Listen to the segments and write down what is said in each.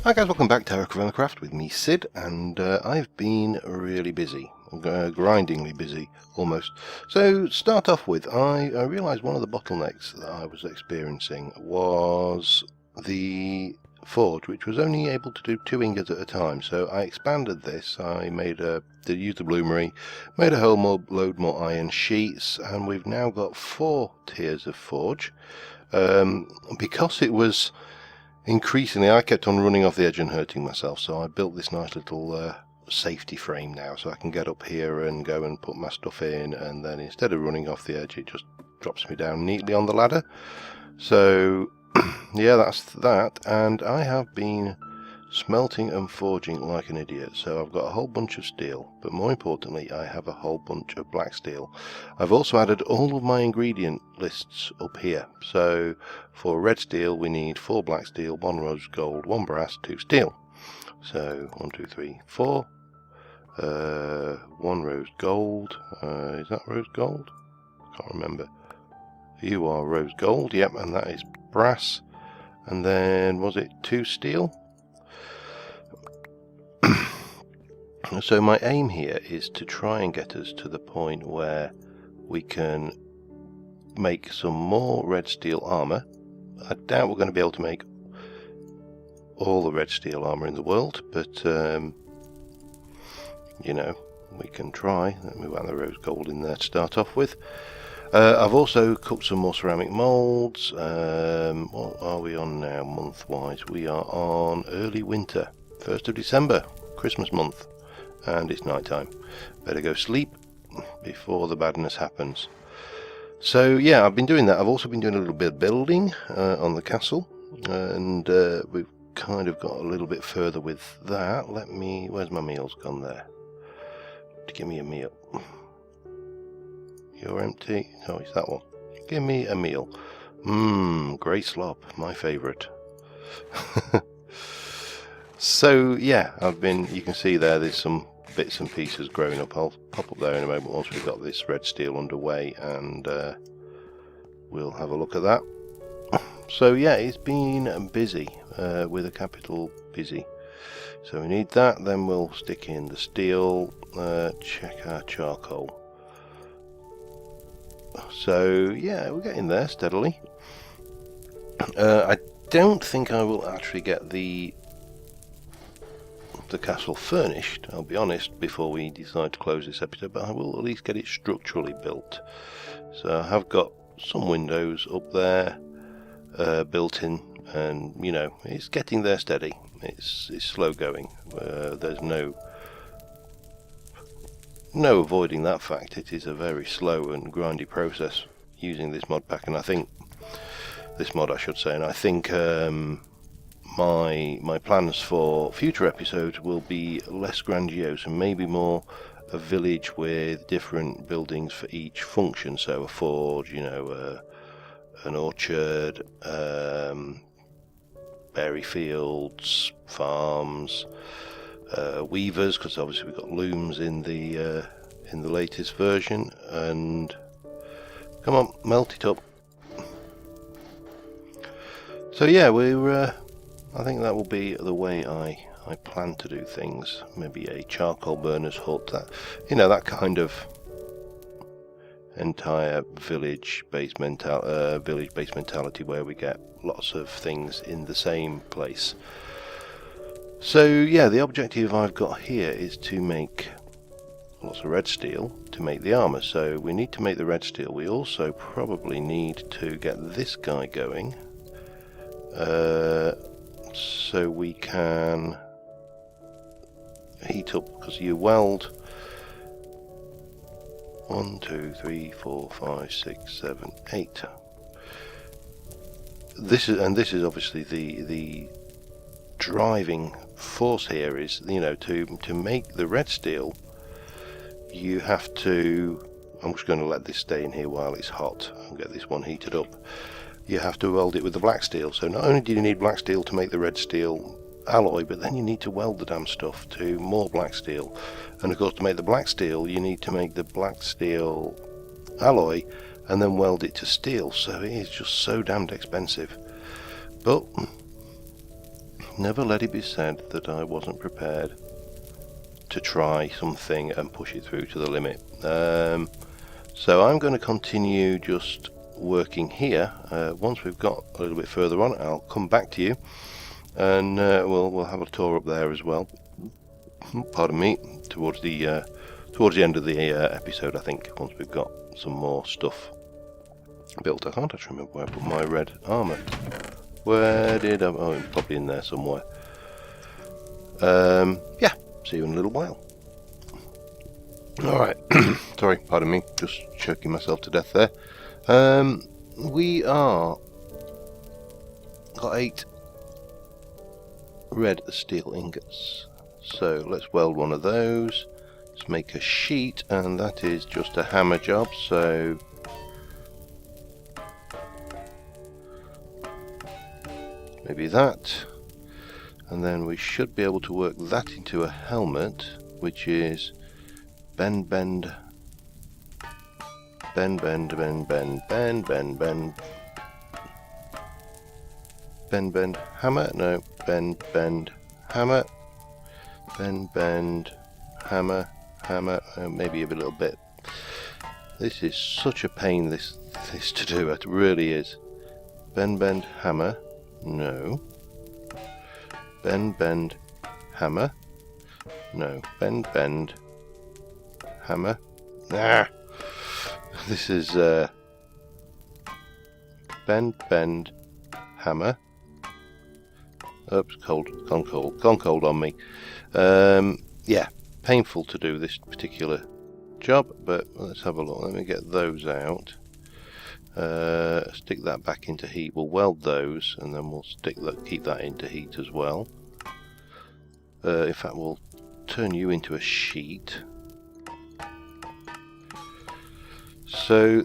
Hi guys, welcome back to TerraFirmaCraft with me, Sid, and I've been really busy, grindingly busy, almost. So, start off with, I realised one of the bottlenecks that I was experiencing was the forge, which was only able to do 2 ingots at a time. So I expanded this. I used the bloomery, made a whole load more iron sheets, and we've now got 4 tiers of forge. Because it was increasingly, I kept on running off the edge and hurting myself, so I built this nice little safety frame now, so I can get up here and go and put my stuff in, and then instead of running off the edge, it just drops me down neatly on the ladder. So yeah, that's that. And I have been smelting and forging like an idiot. So I've got a whole bunch of steel, but more importantly, I have a whole bunch of black steel. I've also added all of my ingredient lists up here. So for red steel, we need 4 black steel, 1 rose gold, 1 brass, 2 steel. So 1, 2, 3, 4. 1 rose gold. Is that rose gold? I can't remember. You are rose gold, yep, and that is brass. And then was it 2 steel? So my aim here is to try and get us to the point where we can make some more red steel armour. I doubt we're going to be able to make all the red steel armour in the world, but you know, we can try. Let me add the rose gold in there to start off with. I've also cooked some more ceramic moulds. What are we on now month-wise? We are on early winter, 1st of December, Christmas month, and it's night time. Better go sleep before the badness happens. So yeah, I've been doing that. I've also been doing a little bit of building on the castle, and we've kind of got a little bit further with that. Where's my meals gone there? To give me a meal. You're empty. Oh, it's that one. Give me a meal. Grey slop, my favourite. So yeah, you can see there's some bits and pieces growing up. I'll pop up there in a moment once we've got this red steel underway, and we'll have a look at that. So yeah, it's been busy, with a capital busy. So we need that, then we'll stick in the steel, check our charcoal. So yeah, we're getting there steadily. I don't think I will actually get the castle furnished, I'll be honest, before we decide to close this episode, but I will at least get it structurally built. So I have got some windows up there built in, and you know, it's getting there steady. It's slow going. There's no avoiding that fact. It is a very slow and grindy process using this mod pack, and I think this mod, I should say, and I think my plans for future episodes will be less grandiose and maybe more a village with different buildings for each function. So a forge, you know, an orchard, berry fields, farms, weavers, because obviously we've got looms in the latest version. And come on, melt it up. So yeah, I think that will be the way I plan to do things. Maybe a charcoal burner's hut, that kind of entire village-based mentality where we get lots of things in the same place. So yeah, the objective I've got here is to make lots of red steel to make the armour. So we need to make the red steel. We also probably need to get this guy going, so we can heat up, because you weld 1, 2, 3, 4, 5, 6, 7, 8. This is obviously the driving force here, is, you know, to make the red steel, you have to, I'm just going to let this stay in here while it's hot and get this one heated up. You have to weld it with the black steel. So not only do you need black steel to make the red steel alloy, but then you need to weld the damn stuff to more black steel. And of course, to make the black steel, you need to make the black steel alloy and then weld it to steel. So it is just so damned expensive. But Never let it be said that I wasn't prepared to try something and push it through to the limit. So I'm going to continue just working here. Once we've got a little bit further on, I'll come back to you, and we'll have a tour up there as well. Pardon me. Towards the end of the episode, I think, once we've got some more stuff built. I can't actually remember where I put my red armour. Where did I... Oh, it's probably in there somewhere. Yeah, see you in a little while. Alright, sorry, pardon me, just choking myself to death there. We got 8 red steel ingots. So let's weld one of those. Let's make a sheet, and that is just a hammer job, so maybe that. And then we should be able to work that into a helmet, which is bend, bend, bend, bend, bend, bend, bend, bend, bend, bend, bend, hammer, no, bend, bend, hammer, bend, bend, hammer, hammer, maybe a little bit. This is such a pain, this to do, it really is. Bend, bend, hammer, no. Bend, bend, hammer, no. Bend, bend, hammer. Ah! This is bend, bend, hammer. Oops, gone cold on me. Yeah, painful to do this particular job, but let's have a look. Let me get those out. Stick that back into heat. We'll weld those, and then we'll keep that into heat as well. In fact, we'll turn you into a sheet. So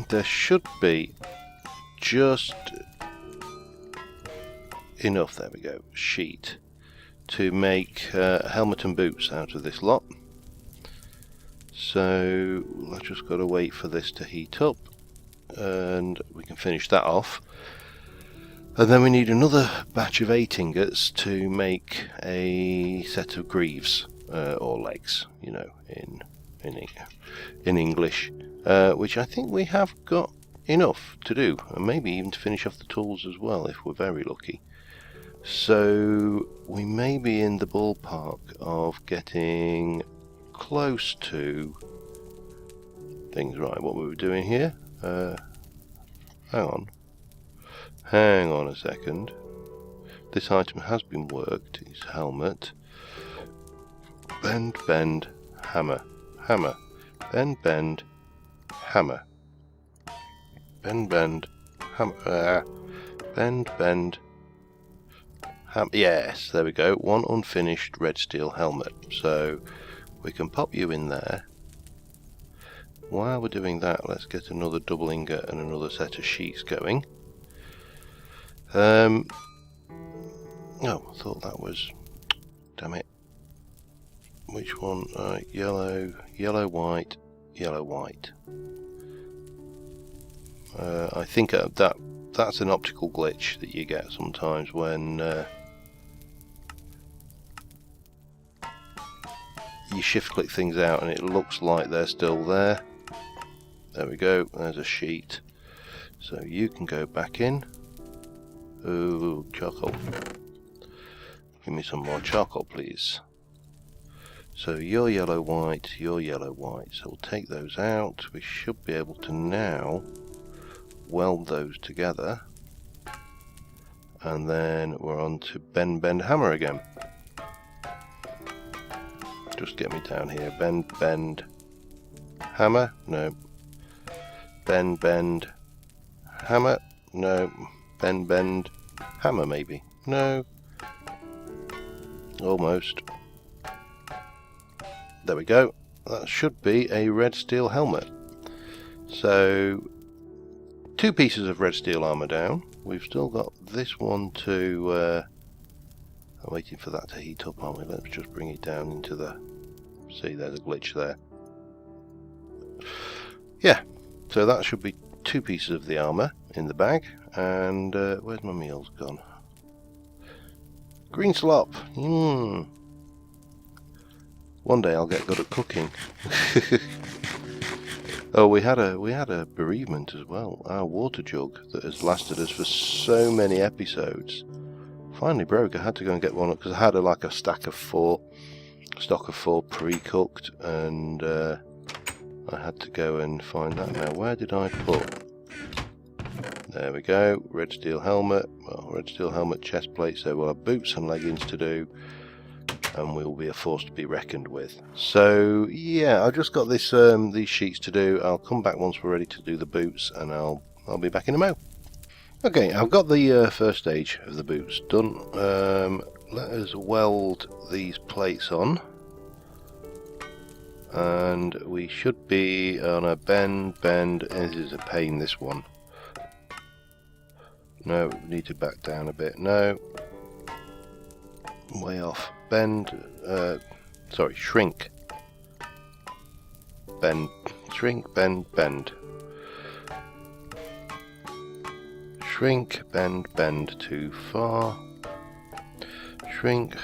there should be just enough, there we go, sheet to make helmet and boots out of this lot. So I've just got to wait for this to heat up, and we can finish that off. And then we need another batch of 8 ingots to make a set of greaves, or legs, you know, in English, which I think we have got enough to do, and maybe even to finish off the tools as well if we're very lucky. So we may be in the ballpark of getting close to things. Right, what we were doing here, hang on a second. This item has been worked. It's helmet. Bend, bend, hammer, hammer. Bend, bend, hammer. Bend, bend, hammer. Bend, bend, hammer. Yes, there we go. One unfinished red steel helmet. So we can pop you in there. While we're doing that, let's get another double ingot and another set of sheets going. Oh, I thought that was... Damn it. Which one? Yellow, yellow, white, yellow, white. I think that's an optical glitch that you get sometimes when you shift click things out and it looks like they're still there. There we go, there's a sheet. So you can go back in. Ooh, charcoal. Give me some more charcoal, please. So you're yellow, white, you're yellow, white. So we'll take those out. We should be able to now weld those together. And then we're on to bend, bend, hammer again. Just get me down here. Bend, bend, hammer. No. Bend, bend, hammer. No. Bend, bend, hammer maybe. No. Almost. There we go. That should be a red steel helmet. So 2 pieces of red steel armour down. We've still got this one to... I'm waiting for that to heat up, aren't we? Let's just bring it down into the... See, there's a glitch there. Yeah, so that should be 2 pieces of the armour in the bag. And where's my meals gone? Green slop. One day I'll get good at cooking. Oh, we had a bereavement as well. Our water jug that has lasted us for so many episodes finally broke. I had to go and get one because I had like a stock of four pre-cooked, and I had to go and find that. Now, where did I put? There we go. Red steel helmet. Well, red steel helmet, chest plate. So we'll have boots and leggings to do, and we'll be a force to be reckoned with. So yeah, I've just got this these sheets to do. I'll come back once we're ready to do the boots, and I'll be back in a mo. Okay, I've got the first stage of the boots done. Let us weld these plates on, and we should be on a bend. This is a pain, this one. No, we need to back down a bit. No, way off. Bend, sorry, shrink. Bend, shrink, bend, bend. Shrink, bend too far. Shrink,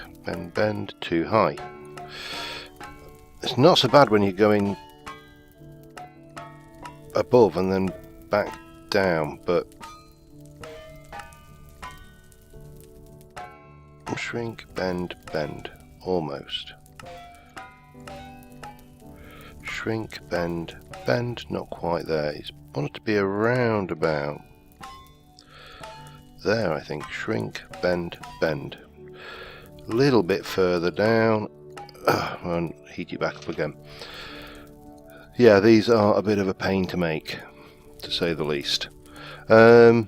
bend too high. It's not so bad when you're going above and then back down, but shrink, bend, almost. Shrink, bend, not quite there. It's wanted to be around about there, I think. Shrink, bend. A little bit further down. And heat it back up again. Yeah, these are a bit of a pain to make, to say the least. So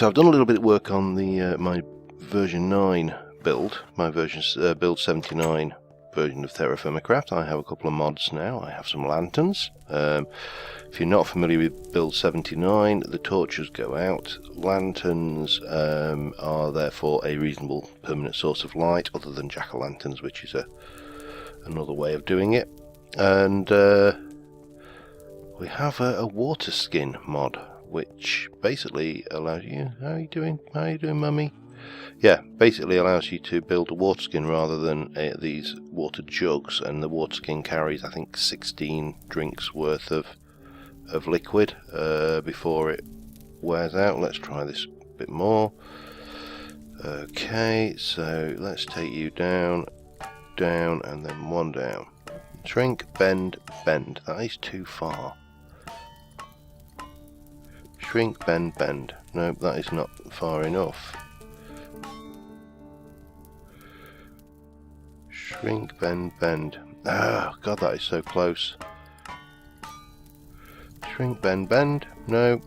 I've done a little bit of work on the my version 9 build, my version build 79 version of TerraFirmaCraft. I have a couple of mods now. I have some lanterns. If you're not familiar with build 79, the torches go out. Lanterns are therefore a reasonable permanent source of light, other than jack-o'-lanterns, which is another way of doing it. And we have a water skin mod, which basically allows you... How are you doing, mummy? Yeah, basically allows you to build a water skin rather than these water jugs, and the water skin carries, I think, 16 drinks worth of liquid before it wears out. Let's try this a bit more. Okay, so let's take you down, and then one down. Shrink, bend. That is too far. Shrink, bend. No, that is not far enough. Shrink, bend. Oh, God, that is so close. Shrink, bend. No.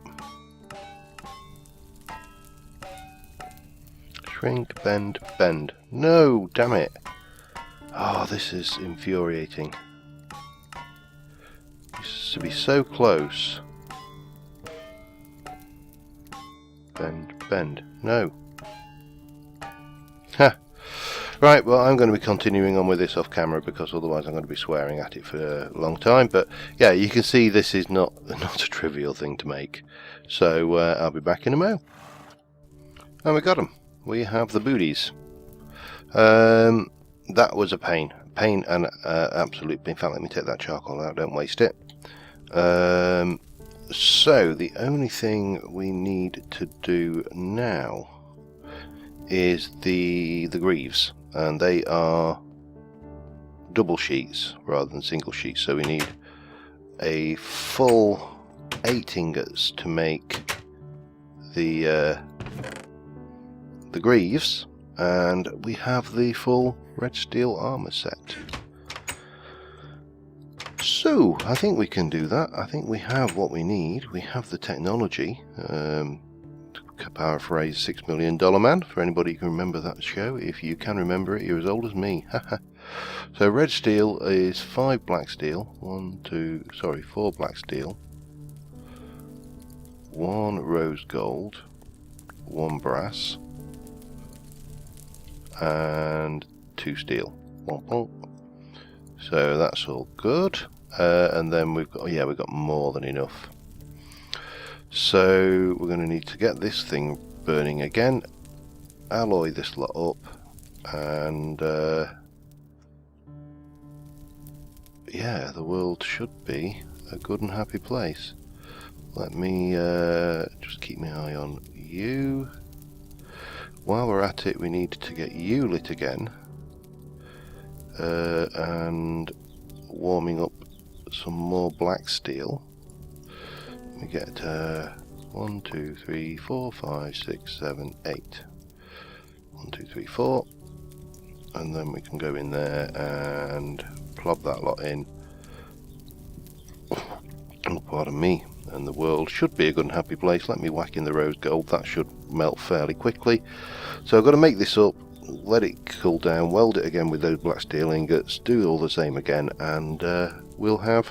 Shrink, bend. No, damn it. Oh, this is infuriating. This is to be so close. Bend. No. Ha. Right, well, I'm going to be continuing on with this off camera, because otherwise I'm going to be swearing at it for a long time. But yeah, you can see this is not a trivial thing to make. So I'll be back in a mo. And we got them. We have the booties. That was a pain and absolute. In fact, let me take that charcoal out. Don't waste it. So the only thing we need to do now is the greaves, and they are double sheets rather than single sheets, so we need a full 8 ingots to make the greaves, and we have the full red steel armor set. So I think we can do that. I think we have what we need. We have the technology. To paraphrase $6 Million Man, for anybody who can remember that show. If you can remember it, you're as old as me. So red steel is 5 black steel, 4 black steel, 1 rose gold, 1 brass, and 2 steel. So that's all good. And then we've got more than enough. So we're going to need to get this thing burning again, alloy this lot up, and yeah, the world should be a good and happy place. Let me just keep my eye on you. While we're at it, we need to get you lit again, and warming up some more black steel. We get 1, 2, 3, 4, 5, 6, 7, 8. 1, 2, 3, 4, and then we can go in there and plop that lot in. Oh, pardon me. And the world should be a good and happy place. Let me whack in the rose gold. That should melt fairly quickly. So I've got to make this up, let it cool down, weld it again with those black steel ingots, do all the same again, and we'll have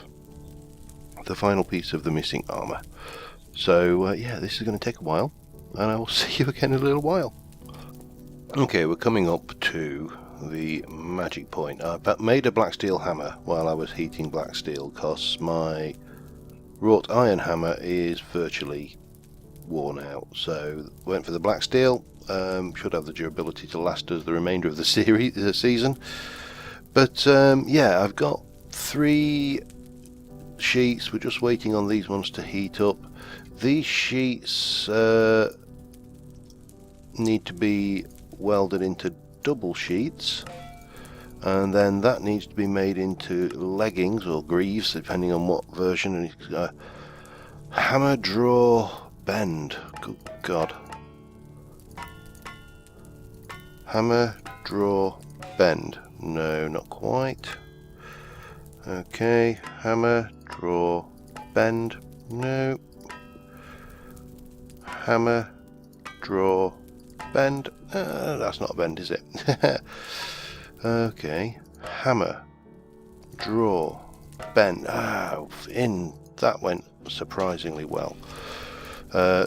the final piece of the missing armour. So yeah, this is going to take a while, and I will see you again in a little while. Okay, we're coming up to the magic point. I made a black steel hammer while I was heating black steel, because my wrought iron hammer is virtually worn out. So went for the black steel. Should have the durability to last us the remainder of the season. But yeah, I've got 3 sheets. We're just waiting on these ones to heat up. These sheets need to be welded into double sheets, and then that needs to be made into leggings or greaves, depending on what version. Hammer, draw, bend. Good God. Hammer, draw, bend. No, not quite. Okay, hammer, draw, bend. No. Hammer, draw, bend. That's not a bend, is it? Okay. Hammer, draw, bend. That went surprisingly well.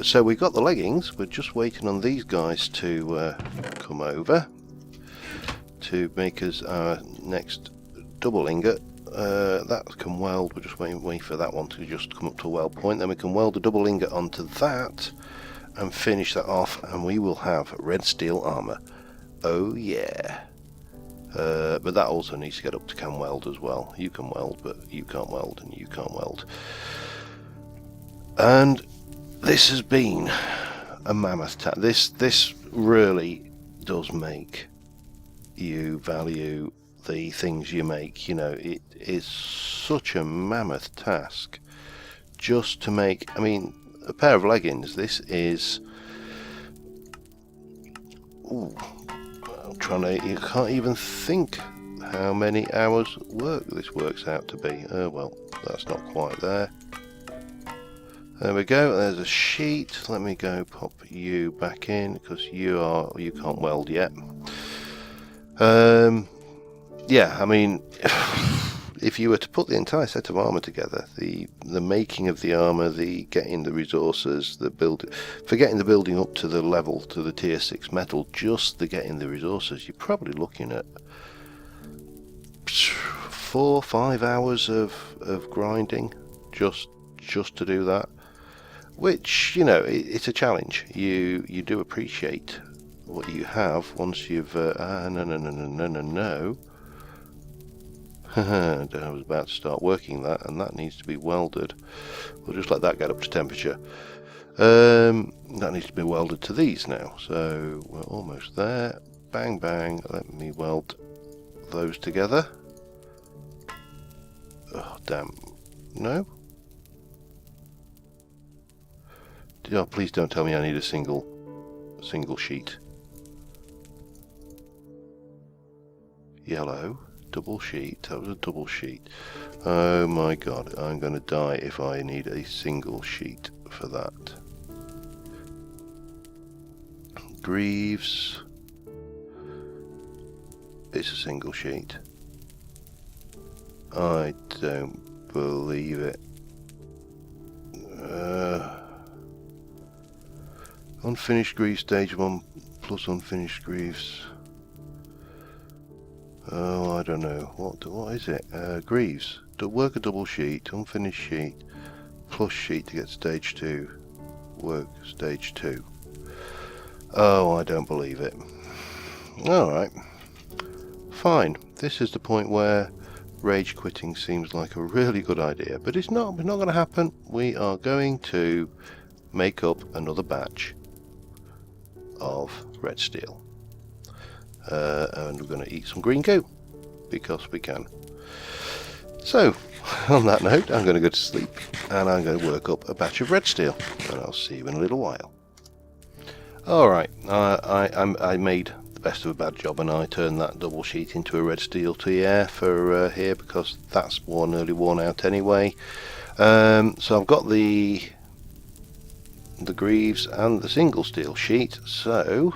So we've got the leggings. We're just waiting on these guys to come over to make us our next double ingot. That can weld. We're just waiting for that one to just come up to a weld point. Then we can weld a double ingot onto that and finish that off, and we will have red steel armor. Oh yeah. But that also needs to get up to can weld as well. You can weld, but you can't weld, and you can't weld. And this has been a mammoth task. This really does make you value the things you make. You know, it is such a mammoth task just to make. I mean, a pair of leggings. This is. Ooh, I'm trying to. You can't even think how many hours work this works out to be. Well, that's not quite there. There we go. There's a sheet. Let me go pop you back in, because you can't weld yet. Yeah, I mean, if you were to put the entire set of armor together, the making of the armor, the getting the resources, forgetting the building up to the level, to the tier 6 metal, just the getting the resources, you're probably looking at 4 or 5 hours of grinding just to do that. Which, you know, it's a challenge. You do appreciate what you have once you've no. I was about to start working that, and that needs to be welded. We'll just let that get up to temperature. That needs to be welded to these now, so we're almost there. Bang bang. Let me weld those together. Oh damn. No. Oh, please don't tell me I need a single sheet. Yellow, double sheet. That was a double sheet. Oh my god, I'm going to die if I need a single sheet for that. Greaves. It's a single sheet. I don't believe it. Unfinished Greaves stage 1 plus unfinished Greaves. Oh, I don't know. What is it? Greaves. Work a double sheet, unfinished sheet, plus sheet to get stage 2. work stage 2. Oh, I don't believe it. Alright. Fine. This is the point where rage quitting seems like a really good idea, but it's not going to happen. We are going to make up another batch of red steel. And we're going to eat some green goo, because we can. So, on that note, I'm going to go to sleep, and I'm going to work up a batch of red steel, and I'll see you in a little while. Alright, I made the best of a bad job, and I turned that double sheet into a red steel tier for here, because that's nearly worn out anyway. So I've got the greaves and the single steel sheet, so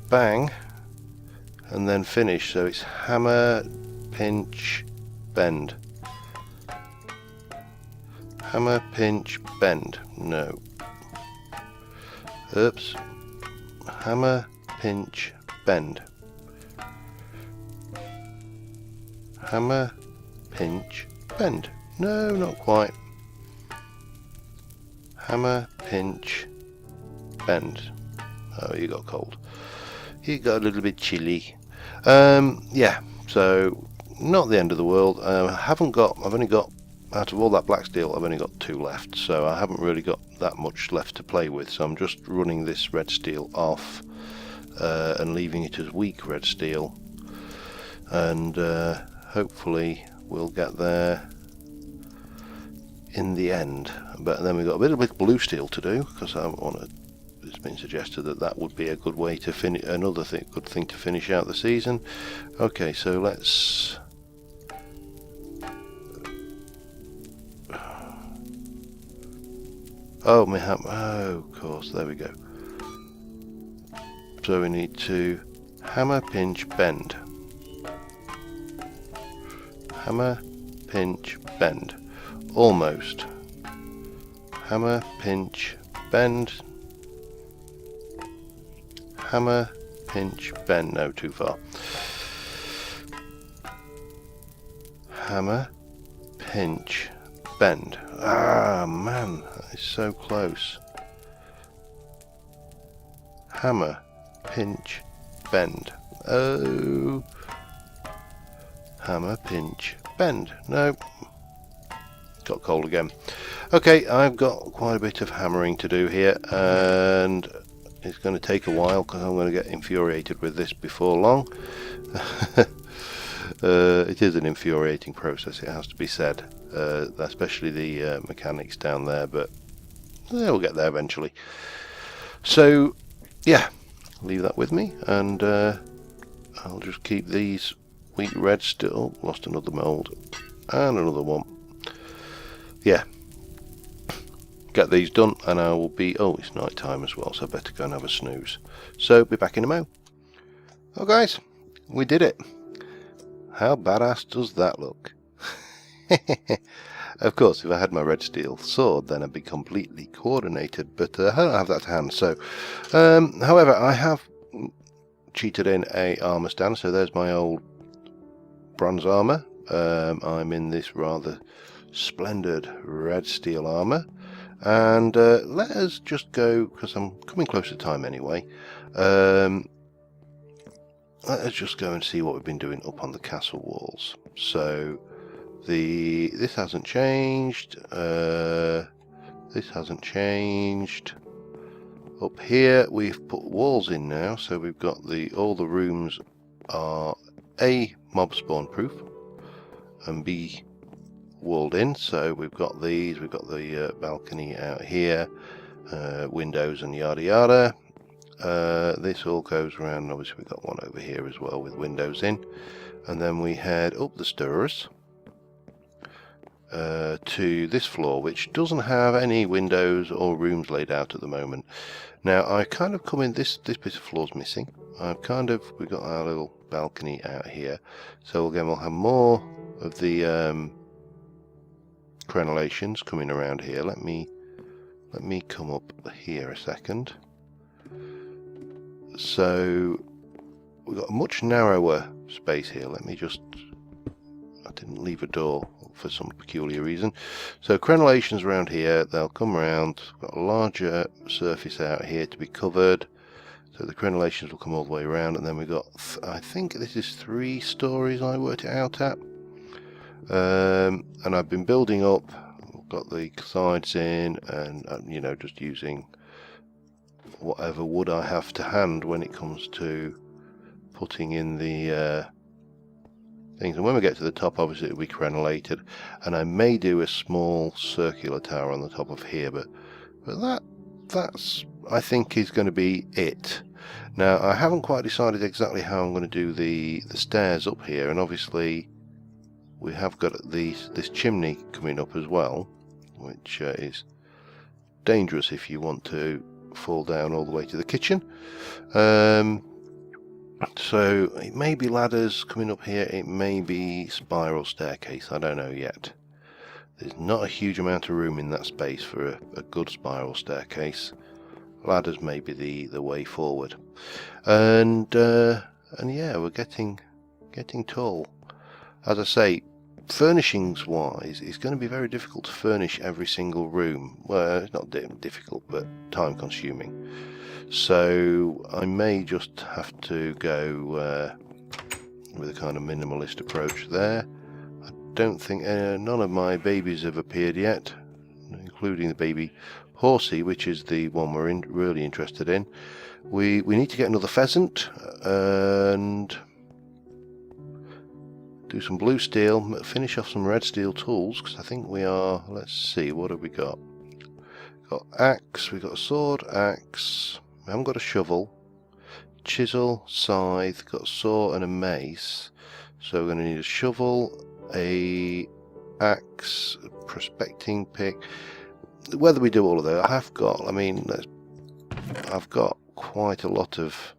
bang, and then finish. So it's hammer, pinch, bend. Hammer, pinch, bend. No. Oops. Hammer, pinch, bend. Hammer, pinch, bend. No, not quite. Hammer, pinch, bend. Oh, you got cold. You got a little bit chilly. Yeah, so not the end of the world. I've only got, out of all that black steel, I've only got 2 left, so I haven't really got that much left to play with. So I'm just running this red steel off and leaving it as weak red steel, and hopefully we'll get there in the end. But then we've got a little bit of blue steel to do, because I want to. It's been suggested that that would be a good way to finish, good thing to finish out the season. Okay, so let's. Oh, my oh, of course, there we go. So we need to hammer, pinch, bend. Hammer, pinch, bend. Almost. Hammer, pinch, bend. Hammer, pinch, bend. No, too far. Hammer, pinch, bend. Ah, man, that is so close. Hammer, pinch, bend. Oh. Hammer, pinch, bend. No. Got cold again. Okay, I've got quite a bit of hammering to do here, and it's going to take a while because I'm going to get infuriated with this before long. It is an infuriating process, it has to be said, especially the mechanics down there, but we'll get there eventually. So, yeah, leave that with me, and I'll just keep these wheat red still. Lost another mould, and another one. Yeah. Get these done, and I will be. Oh, it's night time as well, so I better go and have a snooze. So, be back in a mo. Oh, guys, we did it. How badass does that look? Of course, if I had my red steel sword, then I'd be completely coordinated, but I don't have that to hand. So, however, I have cheated in a armor stand. So there's my old bronze armor. I'm in this rather splendid red steel armor. And let us just go, because I'm coming close to time anyway, let us just go and see what we've been doing up on the castle walls. So this hasn't changed, this hasn't changed. Up here we've put walls in now, so we've got all the rooms are A, mob spawn proof, and B, walled in. So we've got these, we've got the balcony out here, windows and yada yada. This all goes around. Obviously we've got one over here as well with windows in, and then we head up the stairs to this floor, which doesn't have any windows or rooms laid out at the moment. Now I kind of come in, this bit of floor's missing. We've got our little balcony out here, so again we'll have more of the crenellations coming around here. Let me come up here a second. So we've got a much narrower space here. Let me just, I didn't leave a door. for some peculiar reason. So crenellations around here, they'll come around. We've got a larger surface out here to be covered, so the crenellations will come all the way around, and then we've got, I think this is 3 stories I worked it out at, and I've been building up. We've got the sides in, and you know, just using whatever wood I have to hand when it comes to putting in the things. And when we get to the top, obviously it'll be crenellated, and I may do a small circular tower on the top of here, but that's I think is going to be it. Now I haven't quite decided exactly how I'm going to do the stairs up here, and obviously we have got this chimney coming up as well, which is dangerous if you want to fall down all the way to the kitchen. So it may be ladders coming up here, it may be spiral staircase, I don't know yet. There's not a huge amount of room in that space for a good spiral staircase. Ladders may be the way forward. And yeah, we're getting tall. As I say, furnishings wise, it's going to be very difficult to furnish every single room. Well, it's not difficult, but time consuming. So I may just have to go with a kind of minimalist approach there. I don't think none of my babies have appeared yet, including the baby horsey, which is the one we're really interested in. We need to get another pheasant and do some blue steel, finish off some red steel tools, because I think we are, let's see, what have we got? Got axe, we've got a sword, axe, we haven't got a shovel, chisel, scythe, got a saw and a mace. So we're going to need a shovel, a axe, a prospecting pick. Whether we do all of that, I've got quite a lot of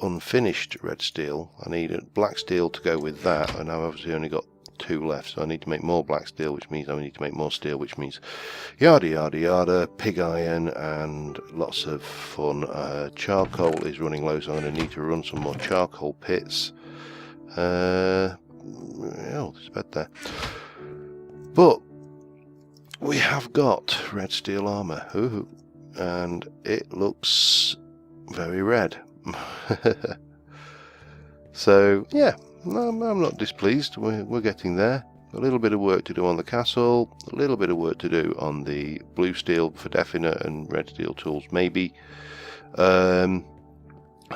unfinished red steel. I need a black steel to go with that, and I've obviously only got 2 left, so I need to make more black steel, which means I need to make more steel, which means yada yada yada, pig iron and lots of fun. Charcoal is running low, so I'm going to need to run some more charcoal pits. Oh, there's a bed there. But we have got red steel armour, and it looks very red. So yeah, I'm not displeased. We're getting there. A little bit of work to do on the castle, a little bit of work to do on the blue steel for definite, and red steel tools maybe, and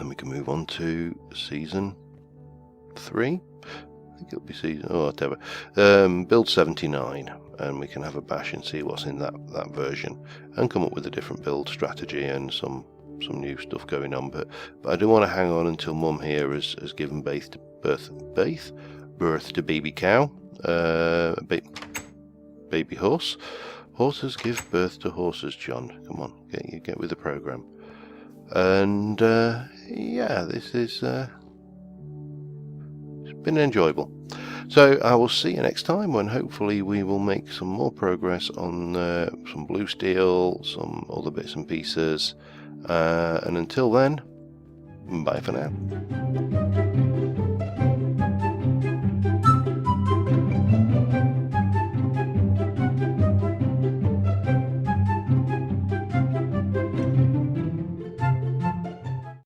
we can move on to season 3. I think it'll be season, oh whatever, build 79, and we can have a bash and see what's in that version, and come up with a different build strategy and some new stuff going on. But I do want to hang on until Mum here has given birth to baby cow, baby horse. Horses give birth to horses, John. Come on, get with the program. And yeah, this is it's been enjoyable. So I will see you next time, when hopefully we will make some more progress on some blue steel, some other bits and pieces. And until then, bye for now.